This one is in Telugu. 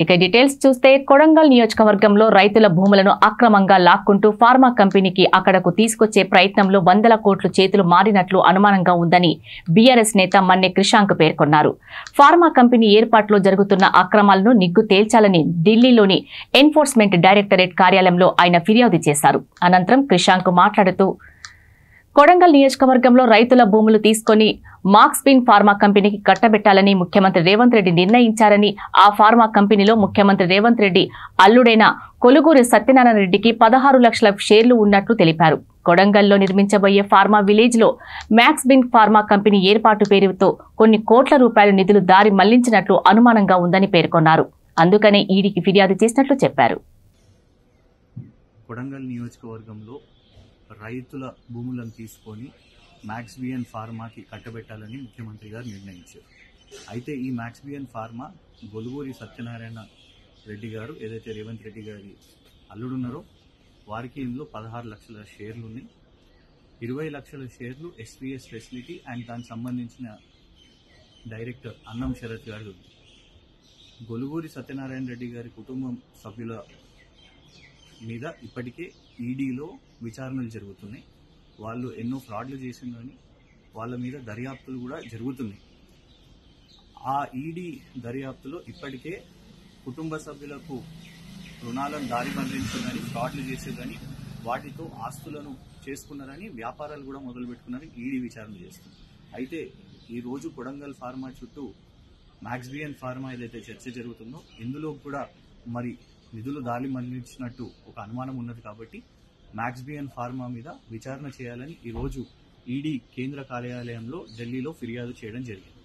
ఇక డీటెయిల్స్ చూస్తే కొడంగల్ నియోజకవర్గంలో రైతుల భూములను అక్రమంగా లాక్కుంటూ ఫార్మా కంపెనీకి అక్కడకు తీసుకొచ్చే ప్రయత్నంలో వందల కోట్లు చేతులు మారినట్లు అనుమానంగా ఉందని బీఆర్ఎస్ నేత మన్నె క్రిషాంక్ పేర్కొన్నారు. ఫార్మా కంపెనీ ఏర్పాటులో జరుగుతున్న అక్రమాలను నిగ్గు తేల్చాలని ఢిల్లీలోని ఎన్ఫోర్స్మెంట్ డైరెక్టరేట్ కార్యాలయంలో ఆయన ఫిర్యాదు చేశారు. అనంతరం క్రిషాంక్ మాట్లాడుతూ కొడంగల్ నియోజకవర్గంలో రైతుల భూములు తీసుకుని మార్క్స్పిన్ ఫార్మా కంపెనీకి కట్టబెట్టాలని ముఖ్యమంత్రి రేవంత్ రెడ్డి నిర్ణయించారని, ఆ ఫార్మా కంపెనీలో ముఖ్యమంత్రి రేవంత్ రెడ్డి అల్లుడైన కొలుగూరి సత్యనారాయణ రెడ్డికి 16 లక్షల షేర్లు ఉన్నట్లు తెలిపారు. కొడంగల్లో నిర్మించబోయే ఫార్మా విలేజ్ లో మ్యాక్స్బిన్ ఫార్మా కంపెనీ ఏర్పాటు పేరుతో కొన్ని కోట్ల రూపాయల నిధులు దారి మళ్లించినట్లు అనుమానంగా ఉందని పేర్కొన్నారు. అందుకనే ఈడీకి ఫిర్యాదు చేసినట్లు చెప్పారు. కొడంగల్ నియోజకవర్గంలో రైతుల భూములను తీసుకొని మ్యాక్స్బియన్ ఫార్మాకి కట్టబెట్టాలని ముఖ్యమంత్రి గారు నిర్ణయించారు. అయితే ఈ మ్యాక్స్బియన్ ఫార్మా గొలుగూరి సత్యనారాయణ రెడ్డి గారు ఏదైతే రేవంత్ రెడ్డి గారి అల్లుడున్నారో వారికి ఇందులో 16 లక్షల షేర్లు ఉన్నాయి. 20 లక్షల షేర్లు ఎస్పీఎస్ ఫెసిలిటీ అండ్ దానికి సంబంధించిన డైరెక్టర్ అన్నం శరత్ గారు. గొలుగూరి సత్యనారాయణ రెడ్డి గారి కుటుంబం సభ్యుల మీద ఇప్పటికే ఈడీలో విచారణలు జరుగుతున్నాయి. వాళ్ళు ఎన్నో ఫ్రాడ్లు చేసిందని వాళ్ళ మీద దర్యాప్తులు కూడా జరుగుతున్నాయి. ఆ ఈడీ దర్యాప్తులో ఇప్పటికే కుటుంబ సభ్యులకు రుణాలను దారి మళ్లించిందని, ఫ్రాడ్లు చేసేదని, వాటితో ఆస్తులను చేసుకున్నారని, వ్యాపారాలు కూడా మొదలు పెట్టుకున్నారని ఈడీ విచారణ చేస్తుంది. అయితే ఈరోజు కొడంగల్ ఫార్మా చుట్టూ మ్యాక్స్బియన్ ఫార్మా ఏదైతే చర్చ జరుగుతుందో ఇందులో కూడా మరి నిధులు దారి మళ్లించినట్టు ఒక అనుమానం ఉన్నది. కాబట్టి మ్యాక్స్బియన్ ఫార్మా మీద విచారణ చేయాలని ఈరోజు ఈడీ కేంద్ర కార్యాలయంలో ఢిల్లీలో ఫిర్యాదు చేయడం జరిగింది.